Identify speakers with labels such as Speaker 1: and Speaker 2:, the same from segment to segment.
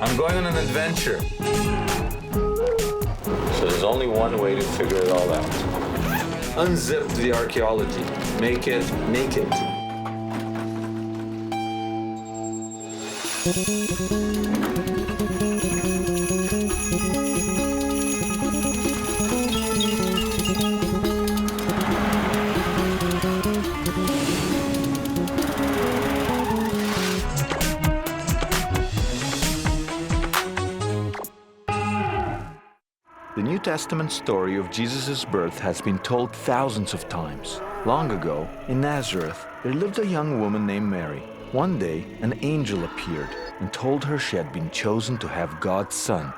Speaker 1: I'm going on an adventure. So there's only one way to figure it all out. Unzip the archaeology. Make it naked.
Speaker 2: The New Testament story of Jesus' birth has been told thousands of times. Long ago, in Nazareth, there lived a young woman named Mary. One day, an angel appeared and told her she had been chosen to have God's son.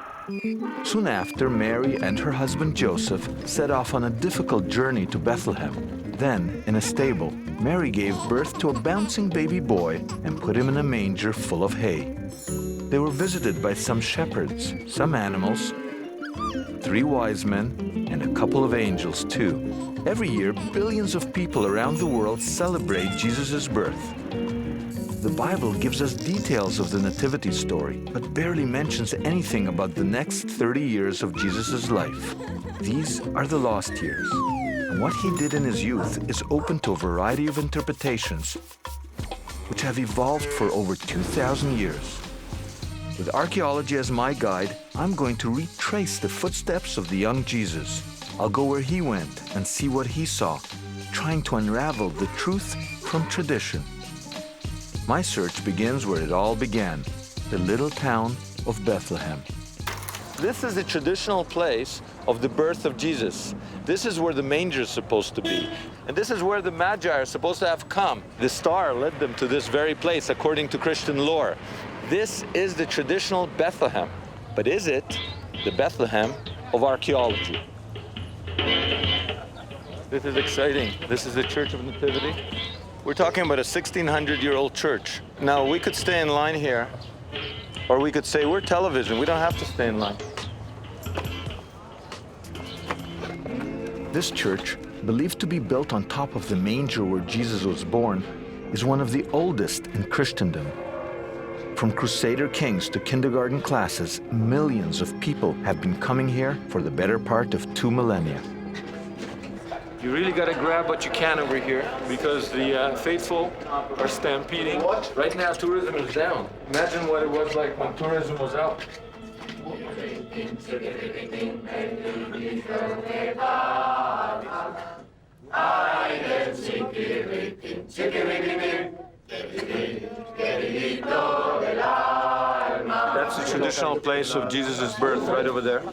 Speaker 2: Soon after, Mary and her husband Joseph set off on a difficult journey to Bethlehem. Then, in a stable, Mary gave birth to a bouncing baby boy and put him in a manger full of hay. They were visited by some shepherds, some animals, 3 wise men, and a couple of angels too. Every year, billions of people around the world celebrate Jesus' birth. The Bible gives us details of the nativity story, but barely mentions anything about the next 30 years of Jesus' life. These are the lost years. And what he did in his youth is open to a variety of interpretations, which have evolved for over 2,000 years. With archaeology as my guide, I'm going to retrace the footsteps of the young Jesus. I'll go where he went and see what he saw, trying to unravel the truth from tradition. My search begins where it all began, the little town of Bethlehem.
Speaker 1: This is the traditional place of the birth of Jesus. This is where the manger is supposed to be. And this is where the Magi are supposed to have come. The star led them to this very place according to Christian lore. This is the traditional Bethlehem. But is it the Bethlehem of archaeology? This is exciting. This is the Church of Nativity. We're talking about a 1,600-year-old church. Now, we could stay in line here, or we could say we're television. We don't have to stay in line.
Speaker 2: This church, believed to be built on top of the manger where Jesus was born, is one of the oldest in Christendom. From Crusader kings to kindergarten classes, millions of people have been coming here for the better part of 2 millennia.
Speaker 1: You really got to grab what you can over here because the faithful are stampeding. Right now, tourism is down. Imagine what it was like when tourism was up. That's the traditional place of Jesus' birth, right over there.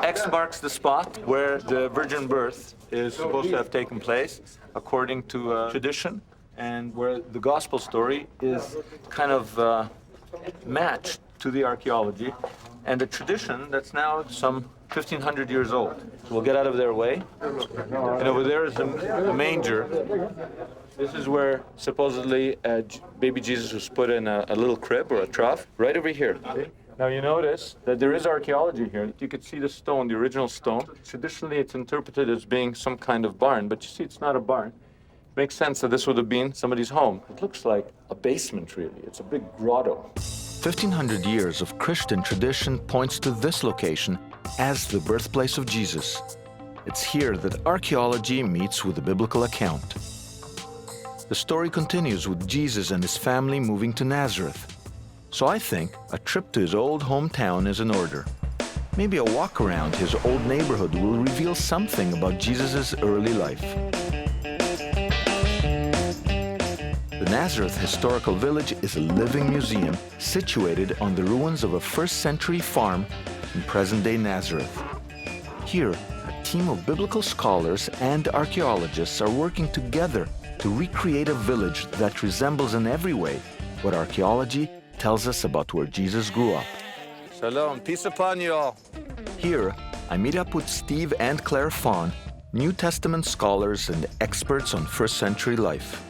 Speaker 1: X marks the spot where the virgin birth is supposed to have taken place, according to tradition, and where the gospel story is kind of matched to the archaeology, and a tradition that's now some 1,500 years old. So we'll get out of their way. And over there is the manger. This is where supposedly baby Jesus was put in a little crib or a trough, right over here. Now you notice that there is archaeology here. You could see the stone, the original stone. Traditionally it's interpreted as being some kind of barn, but you see it's not a barn. It makes sense that this would have been somebody's home. It looks like a basement really. It's a big grotto.
Speaker 2: 1,500 years of Christian tradition points to this location as the birthplace of Jesus. It's here that archaeology meets with the biblical account. The story continues with Jesus and his family moving to Nazareth. So I think a trip to his old hometown is in order. Maybe a walk around his old neighborhood will reveal something about Jesus' early life. The Nazareth Historical Village is a living museum situated on the ruins of a first-century farm in present-day Nazareth. Here, a team of biblical scholars and archaeologists are working together to recreate a village that resembles in every way what archaeology tells us about where Jesus grew up.
Speaker 1: Shalom, peace upon you all.
Speaker 2: Here, I meet up with Steve and Claire Fawn, New Testament scholars and experts on first-century life.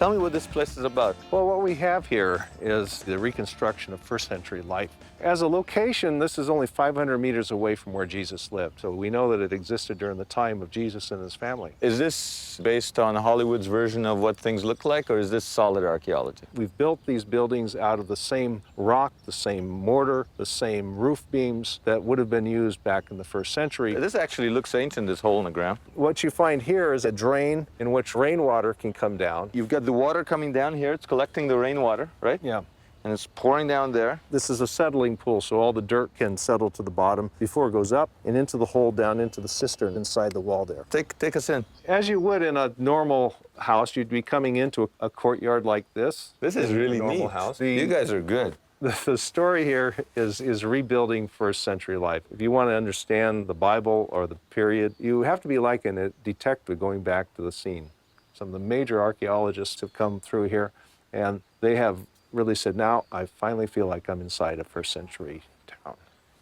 Speaker 1: Tell me what this place is about.
Speaker 3: Well, what we have here is the reconstruction of first century life. As a location, this is only 500 meters away from where Jesus lived. So we know that it existed during the time of Jesus and his family.
Speaker 1: Is this based on Hollywood's version of what things look like, or is this solid archaeology?
Speaker 3: We've built these buildings out of the same rock, the same mortar, the same roof beams that would have been used back in the first century.
Speaker 1: This actually looks ancient, this hole in the ground.
Speaker 3: What you find here is a drain in which rainwater can come down.
Speaker 1: You've got the water coming down here. It's collecting the rainwater, right?
Speaker 3: Yeah.
Speaker 1: And it's pouring down there.
Speaker 3: This is a settling pool, so all the dirt can settle to the bottom before it goes up and into the hole down into the cistern inside the wall there.
Speaker 1: Take us in.
Speaker 3: As you would in a normal house, you'd be coming into a courtyard like this.
Speaker 1: This is
Speaker 3: in a
Speaker 1: really
Speaker 3: normal
Speaker 1: neat.
Speaker 3: house.
Speaker 1: You guys are good.
Speaker 3: The story here is rebuilding first century life. If you want to understand the Bible or the period, you have to be like a detective going back to the scene. Some of the major archaeologists have come through here, and they have really said, now I finally feel like I'm inside a first century town.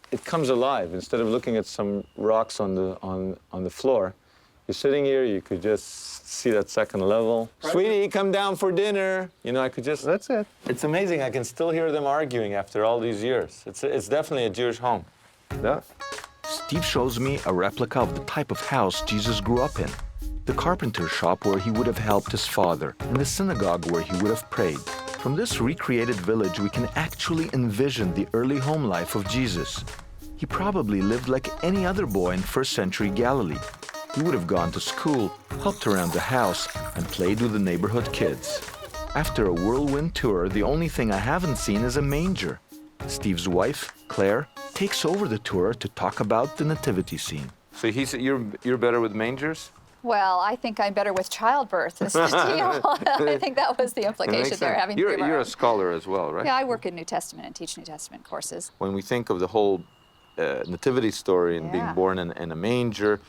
Speaker 1: It comes alive. Instead of looking at some rocks on the floor, you're sitting here, you could just see that second level. Right. Sweetie, come down for dinner. You know, I could just...
Speaker 3: That's it.
Speaker 1: It's amazing. I can still hear them arguing after all these years. It's definitely a Jewish home.
Speaker 3: Yeah.
Speaker 2: Steve shows me a replica of the type of house Jesus grew up in. The carpenter shop where he would have helped his father, and the synagogue where he would have prayed. From this recreated village, we can actually envision the early home life of Jesus. He probably lived like any other boy in first century Galilee. He would have gone to school, helped around the house, and played with the neighborhood kids. After a whirlwind tour, the only thing I haven't seen is a manger. Steve's wife, Claire, takes over the tour to talk about the nativity scene.
Speaker 1: So you're better with mangers?
Speaker 4: Well, I think I'm better with childbirth. I think that was the implication there, having three of our
Speaker 1: You're
Speaker 4: own.
Speaker 1: a scholar as well, right?
Speaker 4: Yeah, I work in New Testament and teach New Testament courses.
Speaker 1: When we think of the whole nativity story and being
Speaker 4: Yeah.
Speaker 1: born in a manger,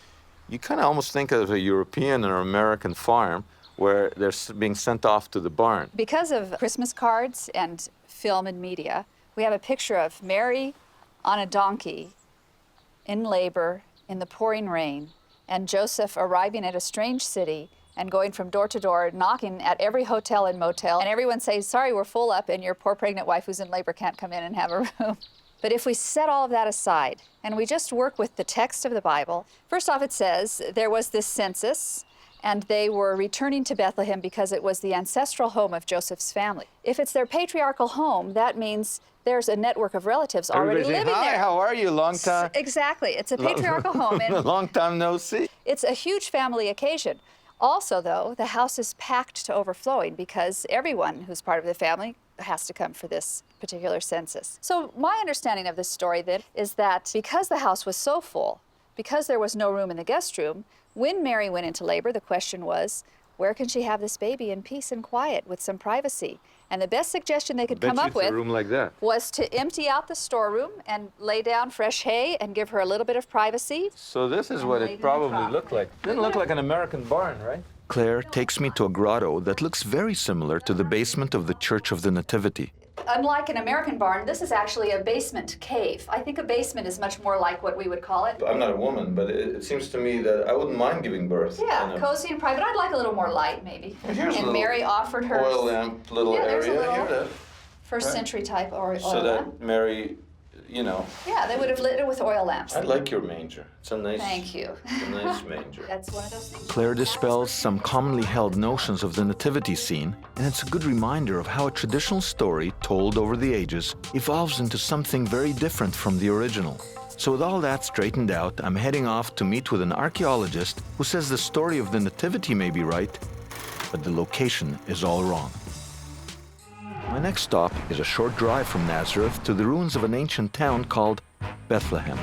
Speaker 1: you kind of almost think of a European or American farm where they're being sent off to the barn.
Speaker 4: Because of Christmas cards and film and media, we have a picture of Mary on a donkey in labor in the pouring rain, and Joseph arriving at a strange city and going from door to door, knocking at every hotel and motel, and everyone says, sorry, we're full up, and your poor pregnant wife who's in labor can't come in and have a room. But if we set all of that aside and we just work with the text of the Bible, first off it says there was this census and they were returning to Bethlehem because it was the ancestral home of Joseph's family. If it's their patriarchal home, that means there's a network of relatives already
Speaker 1: Everybody's
Speaker 4: living
Speaker 1: saying,
Speaker 4: there.
Speaker 1: Hi, how are you? Long time.
Speaker 4: Exactly. It's a patriarchal home. And
Speaker 1: Long time no see.
Speaker 4: it's a huge family occasion. Also, though, the house is packed to overflowing because everyone who's part of the family has to come for this particular census. So my understanding of this story then is that because the house was so full, because there was no room in the guest room, when Mary went into labor, the question was, where can she have this baby in peace and quiet with some privacy? And the best suggestion they could come up with
Speaker 1: a room like that.
Speaker 4: was to empty out the storeroom and lay down fresh hay and give her a little bit of privacy.
Speaker 1: So this is
Speaker 4: And
Speaker 1: what
Speaker 4: laid
Speaker 1: it
Speaker 4: in the
Speaker 1: probably
Speaker 4: crop.
Speaker 1: looked like. Didn't look like an American barn, right?
Speaker 2: Claire takes me to a grotto that looks very similar to the basement of the Church of the Nativity.
Speaker 4: Unlike an American barn, this is actually a basement cave. I think a basement is much more like what we would call it.
Speaker 1: I'm not a woman, but it seems to me that I wouldn't mind giving birth.
Speaker 4: Yeah, cozy and private. I'd like a little more light, maybe.
Speaker 1: Here's a
Speaker 4: And
Speaker 1: little
Speaker 4: Mary offered her
Speaker 1: oil lamp, little
Speaker 4: Yeah, there's a
Speaker 1: area
Speaker 4: little
Speaker 1: here.
Speaker 4: first
Speaker 1: right.
Speaker 4: century type oil
Speaker 1: So
Speaker 4: lamp.
Speaker 1: that Mary, you know,
Speaker 4: Yeah, they would have lit it with oil lamps.
Speaker 1: I like your manger. It's a nice,
Speaker 4: Thank you.
Speaker 1: it's a nice manger.
Speaker 4: That's one of those things.
Speaker 2: Claire dispels some commonly held notions of the nativity scene, and it's a good reminder of how a traditional story told over the ages evolves into something very different from the original. So with all that straightened out, I'm heading off to meet with an archaeologist who says the story of the nativity may be right, but the location is all wrong. My next stop is a short drive from Nazareth to the ruins of an ancient town called Bethlehem.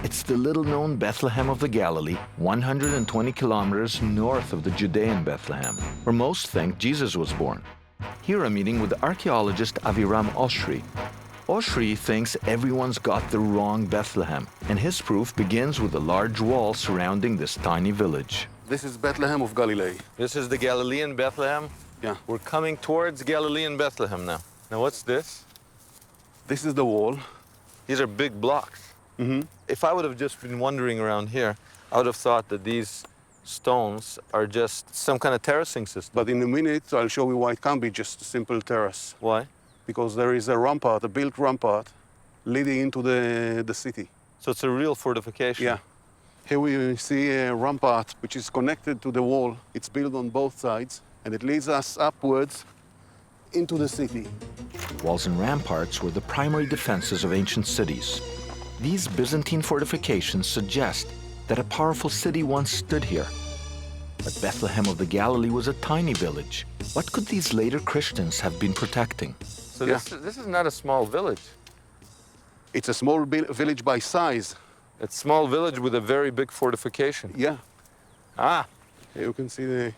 Speaker 2: It's the little-known Bethlehem of the Galilee, 120 kilometers north of the Judean Bethlehem, where most think Jesus was born. Here I'm meeting with the archaeologist Aviram Oshri. Oshri thinks everyone's got the wrong Bethlehem, and his proof begins with a large wall surrounding this tiny village.
Speaker 5: This is Bethlehem of Galilee.
Speaker 1: This is the Galilean Bethlehem.
Speaker 5: Yeah.
Speaker 1: We're coming towards Galilean Bethlehem now. Now what's this?
Speaker 5: This is the wall.
Speaker 1: These are big blocks.
Speaker 5: Mm-hmm.
Speaker 1: If I would have just been wandering around here, I would have thought that these stones are just some kind of terracing system.
Speaker 5: But in a minute, I'll show you why it can't be just a simple terrace.
Speaker 1: Why?
Speaker 5: Because there is a rampart, a built rampart, leading into the city.
Speaker 1: So it's a real fortification.
Speaker 5: Yeah. Here we see a rampart which is connected to the wall. It's built on both sides, and it leads us upwards into the city.
Speaker 2: Walls and ramparts were the primary defenses of ancient cities. These Byzantine fortifications suggest that a powerful city once stood here. But Bethlehem of the Galilee was a tiny village. What could these later Christians have been protecting?
Speaker 1: So this is not a small village.
Speaker 5: It's a small village by size.
Speaker 1: It's a small village with a very big fortification.
Speaker 5: Yeah.
Speaker 1: Ah,
Speaker 5: Here you can see the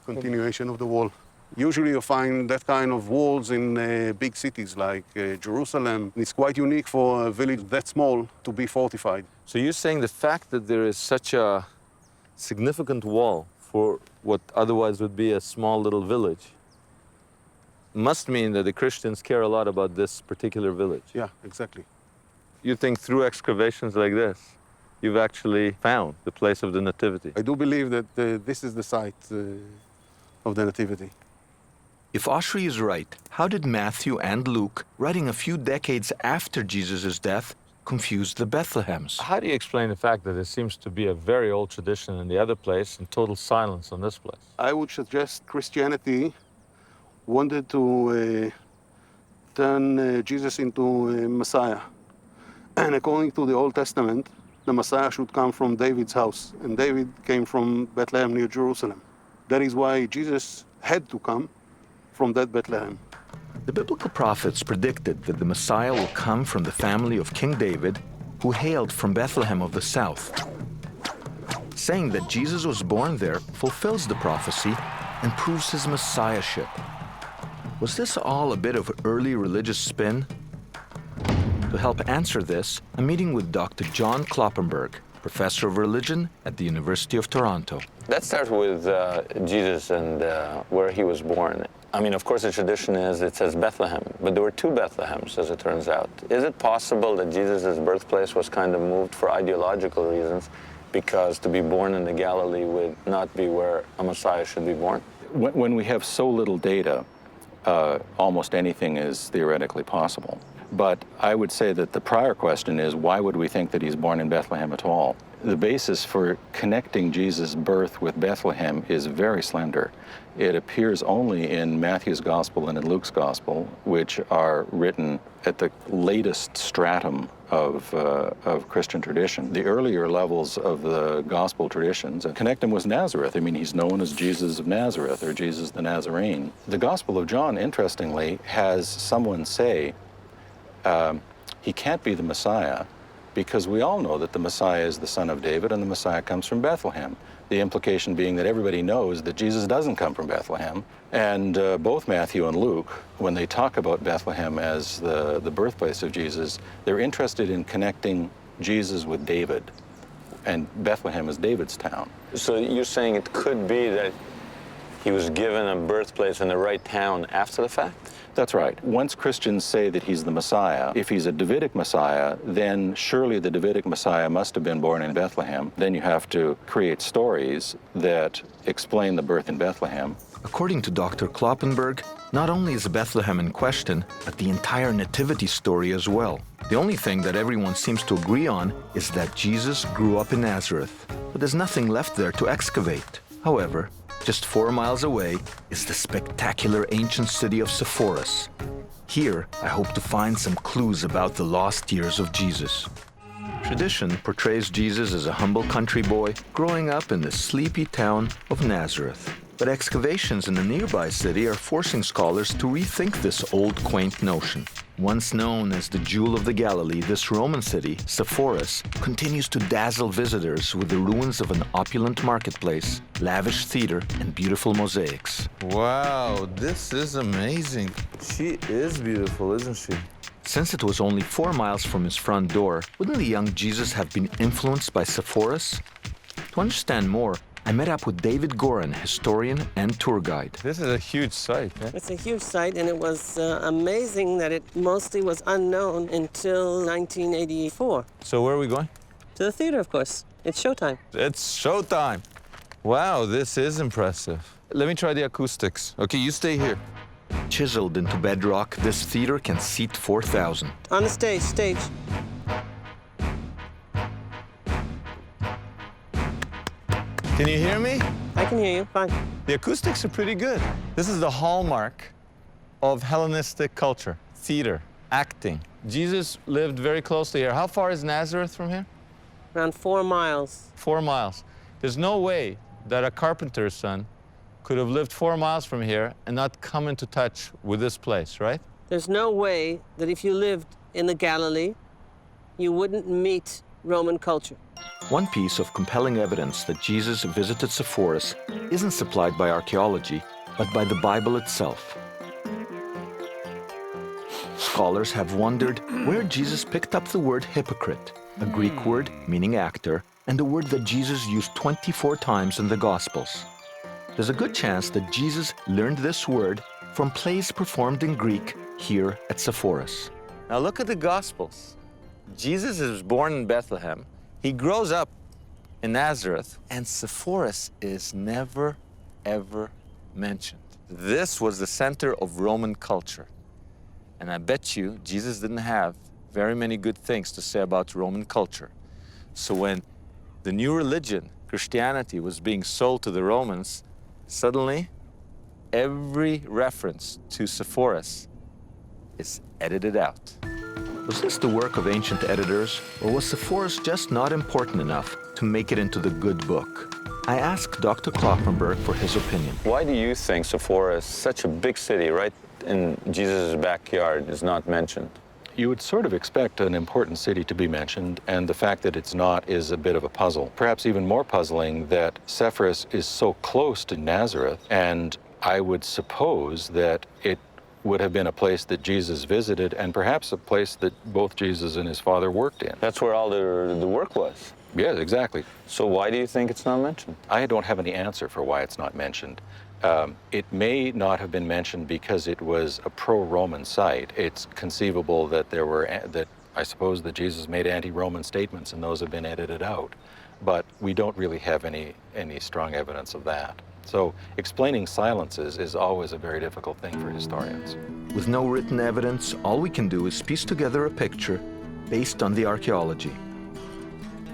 Speaker 5: continuation of the wall. Usually you find that kind of walls in big cities like Jerusalem. It's quite unique for a village that small to be fortified.
Speaker 1: so you're saying the fact that there is such a significant wall for what otherwise would be a small little village must mean that the Christians care a lot about this particular village.
Speaker 5: Yeah, exactly.
Speaker 1: You think through excavations like this, you've actually found the place of the nativity.
Speaker 5: I do believe that this is the site of the Nativity.
Speaker 2: If Oshri is right, how did Matthew and Luke, writing a few decades after Jesus' death, confuse the Bethlehems?
Speaker 1: How do you explain the fact that there seems to be a very old tradition in the other place and total silence on this place?
Speaker 5: I would suggest Christianity wanted to turn Jesus into a Messiah. And according to the Old Testament, the Messiah should come from David's house. And David came from Bethlehem near Jerusalem. That is why Jesus had to come from that Bethlehem.
Speaker 2: The biblical prophets predicted that the Messiah will come from the family of King David, who hailed from Bethlehem of the south. Saying that Jesus was born there fulfills the prophecy and proves his messiahship. Was this all a bit of early religious spin? To help answer this, I'm meeting with Dr. John Kloppenberg, professor of religion at the University of Toronto.
Speaker 6: Let's start with Jesus and where he was born. I mean, of course, the tradition is it says Bethlehem, but there were two Bethlehems, as it turns out. Is it possible that Jesus' birthplace was kind of moved for ideological reasons, because to be born in the Galilee would not be where a Messiah should be born?
Speaker 7: When we have so little data, almost anything is theoretically possible. But I would say that the prior question is, why would we think that he's born in Bethlehem at all? The basis for connecting Jesus' birth with Bethlehem is very slender. It appears only in Matthew's Gospel and in Luke's Gospel, which are written at the latest stratum of Christian tradition. The earlier levels of the Gospel traditions connect him with Nazareth. I mean, he's known as Jesus of Nazareth or Jesus the Nazarene. The Gospel of John, interestingly, has someone say, he can't be the Messiah, because we all know that the Messiah is the son of David and the Messiah comes from Bethlehem. The implication being that everybody knows that Jesus doesn't come from Bethlehem. And both Matthew and Luke, when they talk about Bethlehem as the birthplace of Jesus, they're interested in connecting Jesus with David. And Bethlehem is David's town.
Speaker 6: So you're saying it could be that he was given a birthplace in the right town after the fact?
Speaker 7: That's right. Once Christians say that he's the Messiah, if he's a Davidic Messiah, then surely the Davidic Messiah must have been born in Bethlehem. Then you have to create stories that explain the birth in Bethlehem.
Speaker 2: According to Dr. Kloppenberg, not only is Bethlehem in question, but the entire nativity story as well. The only thing that everyone seems to agree on is that Jesus grew up in Nazareth, but there's nothing left there to excavate. However, just 4 miles away is the spectacular ancient city of Sepphoris. Here, I hope to find some clues about the lost years of Jesus. Tradition portrays Jesus as a humble country boy growing up in the sleepy town of Nazareth. But excavations in the nearby city are forcing scholars to rethink this old, quaint notion. Once known as the Jewel of the Galilee, this Roman city, Sepphoris, continues to dazzle visitors with the ruins of an opulent marketplace, lavish theater, and beautiful mosaics.
Speaker 1: Wow, this is amazing. She is beautiful, isn't she?
Speaker 2: Since it was only 4 miles from his front door, wouldn't the young Jesus have been influenced by Sepphoris? To understand more, I met up with David Gorin, historian and tour guide.
Speaker 1: This is a huge site. Eh?
Speaker 8: It's a huge site, and it was amazing that it mostly was unknown until 1984.
Speaker 1: So where are we going?
Speaker 8: To the theater, of course. It's showtime.
Speaker 1: It's showtime.
Speaker 2: Wow, this is impressive. Let me try the acoustics. Okay, you stay here. Chiseled into bedrock, this theater can seat 4,000.
Speaker 8: On the stage.
Speaker 2: Can you hear me?
Speaker 8: I can hear you, fine.
Speaker 2: The acoustics are pretty good. This is the hallmark of Hellenistic culture, theater, acting. Jesus lived very close to here. How far is Nazareth from here?
Speaker 8: Around 4 miles.
Speaker 2: 4 miles. There's no way that a carpenter's son could have lived 4 miles from here and not come into touch with this place, right?
Speaker 8: There's no way that if you lived in the Galilee, you wouldn't meet Roman culture.
Speaker 2: One piece of compelling evidence that Jesus visited Sepphoris isn't supplied by archaeology, but by the Bible itself. Scholars have wondered where Jesus picked up the word hypocrite, a Greek word meaning actor, and a word that Jesus used 24 times in the Gospels. There's a good chance that Jesus learned this word from plays performed in Greek here at Sepphoris. Now look at the Gospels. Jesus is born in Bethlehem. He grows up in Nazareth, and Sepphoris is never, ever mentioned. This was the center of Roman culture. And I bet you Jesus didn't have very many good things to say about Roman culture. So when the new religion, Christianity, was being sold to the Romans, suddenly every reference to Sepphoris is edited out. Was this the work of ancient editors, or was Sepphoris just not important enough to make it into the good book? I asked Dr. Kloppenberg for his opinion.
Speaker 6: Why do you think Sepphoris, such a big city right in Jesus' backyard, is not mentioned?
Speaker 7: You would sort of expect an important city to be mentioned, and the fact that it's not is a bit of a puzzle. Perhaps even more puzzling that Sepphoris is so close to Nazareth, and I would suppose that it would have been a place that Jesus visited, and perhaps a place that both Jesus and his father worked in.
Speaker 6: That's where all the work was.
Speaker 7: Yes, exactly.
Speaker 6: So why do you think it's not mentioned?
Speaker 7: I don't have any answer for why it's not mentioned. It may not have been mentioned because it was a pro-Roman site. It's conceivable that I suppose that Jesus made anti-Roman statements and those have been edited out. But we don't really have any strong evidence of that. So explaining silences is always a very difficult thing for historians.
Speaker 2: With no written evidence, all we can do is piece together a picture based on the archaeology.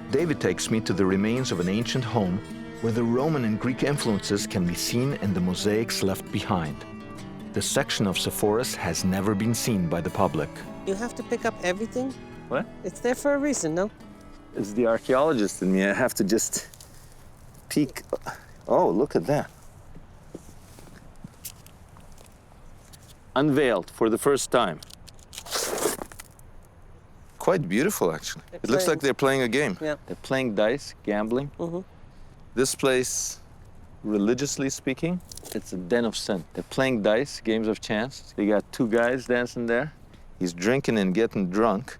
Speaker 2: David takes me to the remains of an ancient home where the Roman and Greek influences can be seen in the mosaics left behind. This section of Sepphoris has never been seen by the public.
Speaker 8: You have to pick up everything?
Speaker 1: What?
Speaker 8: It's there for a reason, no?
Speaker 1: It's the archaeologist in me. I have to just peek. Oh, look at that. Unveiled for the first time. Quite beautiful, actually. It looks like they're playing a game.
Speaker 8: Yeah.
Speaker 1: They're playing dice, gambling.
Speaker 8: Mm-hmm.
Speaker 1: This place, religiously speaking, it's a den of sin. They're playing dice, games of chance. They got 2 guys dancing there. He's drinking and getting drunk.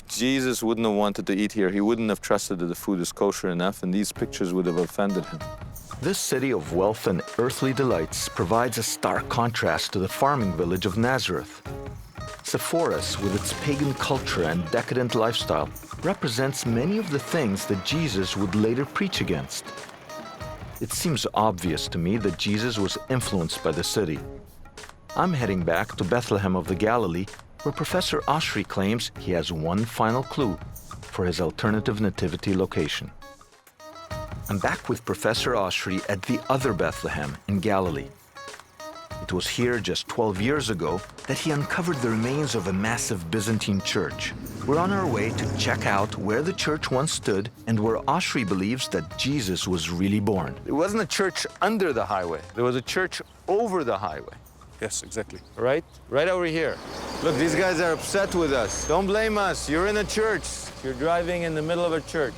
Speaker 1: Jesus wouldn't have wanted to eat here. He wouldn't have trusted that the food is kosher enough, and these pictures would have offended him. This city of wealth and earthly delights provides a stark contrast to the farming village of Nazareth. Sepphoris, with its pagan culture and decadent lifestyle, represents many of the things that Jesus would later preach against. It seems obvious to me that Jesus was influenced by the city. I'm heading back to Bethlehem of the Galilee, where Professor Oshry claims he has one final clue for his alternative nativity location. I'm back with Professor Oshry at the other Bethlehem in Galilee. It was here just 12 years ago that he uncovered the remains of a massive Byzantine church. We're on our way to check out where the church once stood and where Oshry believes that Jesus was really born. It wasn't a church under the highway. There was a church over the highway.
Speaker 5: Yes, exactly.
Speaker 1: Right? Right over here. Look, these guys are upset with us. Don't blame us. You're in a church. You're driving in the middle of a church.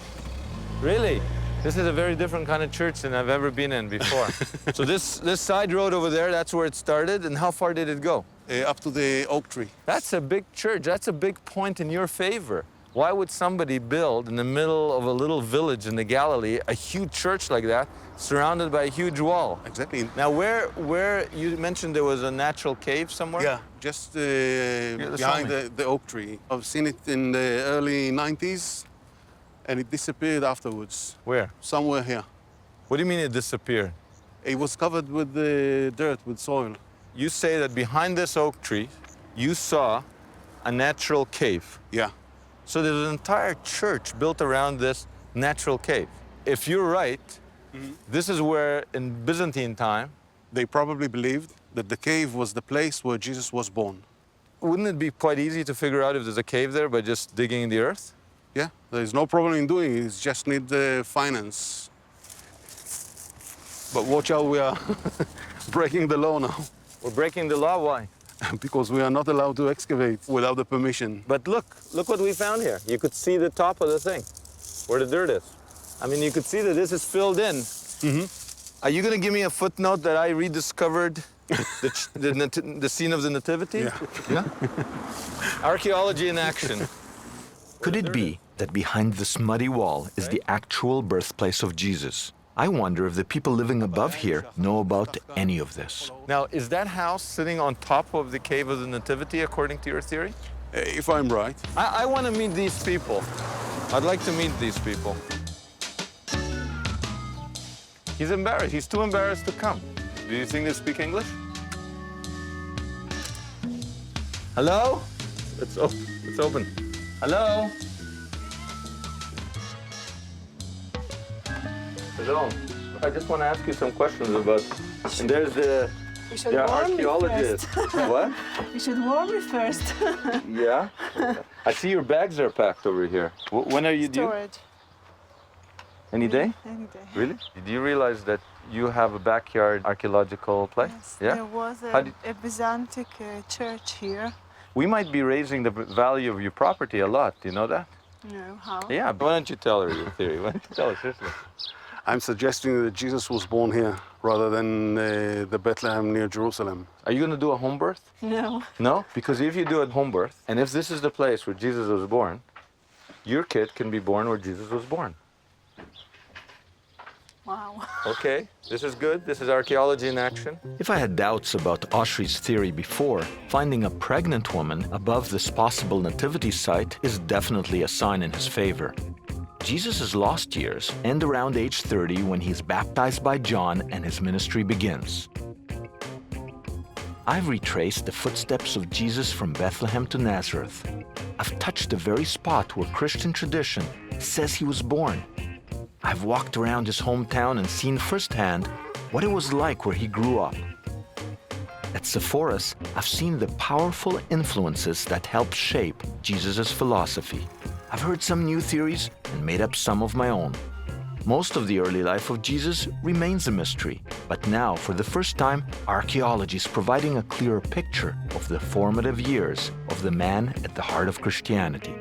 Speaker 1: Really? This is a very different kind of church than I've ever been in before. So this side road over there, that's where it started. And how far did it go?
Speaker 5: Up to the oak tree.
Speaker 1: That's a big church. That's a big point in your favor. Why would somebody build in the middle of a little village in the Galilee a huge church like that, surrounded by a huge wall?
Speaker 5: Exactly.
Speaker 1: Now, where you mentioned there was a natural cave somewhere?
Speaker 5: Yeah, just behind the oak tree. I've seen it in the early 90s, and it disappeared afterwards.
Speaker 1: Where?
Speaker 5: Somewhere here.
Speaker 2: What do you mean it disappeared?
Speaker 5: It was covered with the dirt, with soil.
Speaker 2: You say that behind this oak tree, you saw a natural cave.
Speaker 5: Yeah.
Speaker 2: So there's an entire church built around this natural cave. If you're right, this is where, in Byzantine time,
Speaker 5: They probably believed that the cave was the place where Jesus was born.
Speaker 2: wouldn't it be quite easy to figure out if there's a cave there by just digging in the earth?
Speaker 5: Yeah, there's no problem in doing it. It just need finance. But watch out, we are breaking the law now
Speaker 2: We're breaking the law, why?
Speaker 5: because we are not allowed to excavate without the permission.
Speaker 2: But look what we found here. You could see the top of the thing, where the dirt is. I mean, you could see that this is filled in. Are you gonna give me a footnote that I rediscovered the scene of the nativity? Yeah. Archaeology in action. Could it be that behind this muddy wall is the actual birthplace of Jesus? I wonder if the people living above here know about any of this. Now, is that house sitting on top of the cave of the nativity, according to your theory?
Speaker 5: If I'm right.
Speaker 2: I want to meet these people. I'd like to meet these people. He's embarrassed. He's too embarrassed to come. Do you think they speak English? Hello? It's open. Hello? Hello. I just want to ask you some questions about. And there's the archaeologist. What?
Speaker 9: You should warm me first.
Speaker 2: Yeah. I see your bags are packed over here. When are you due?
Speaker 9: Storage.
Speaker 2: Any day?
Speaker 9: Any day.
Speaker 2: Really? Do you realize that you have a backyard archaeological place?
Speaker 9: Yes,
Speaker 2: Yeah.
Speaker 9: there was
Speaker 2: How
Speaker 9: a Byzantine church here.
Speaker 2: We might be raising the value of your property a lot. Do you know that?
Speaker 9: No, how?
Speaker 2: Yeah. Why don't you tell her your theory? Why don't you tell her seriously?
Speaker 5: I'm suggesting that Jesus was born here rather than the Bethlehem near Jerusalem.
Speaker 2: Are you going to do a home birth?
Speaker 9: No.
Speaker 2: No? Because if you do a home birth, and if this is the place where Jesus was born, your kid can be born where Jesus was born.
Speaker 9: Wow.
Speaker 2: Okay, this is good. This is archaeology in action. If I had doubts about Autry's theory before, finding a pregnant woman above this possible nativity site is definitely a sign in his favor. Jesus' lost years end around age 30 when he's baptized by John and his ministry begins. I've retraced the footsteps of Jesus from Bethlehem to Nazareth. I've touched the very spot where Christian tradition says he was born. I've walked around his hometown and seen firsthand what it was like where he grew up. At Sepphoris, I've seen the powerful influences that helped shape Jesus' philosophy. I've heard some new theories and made up some of my own. Most of the early life of Jesus remains a mystery, but now, for the first time, archaeology is providing a clearer picture of the formative years of the man at the heart of Christianity.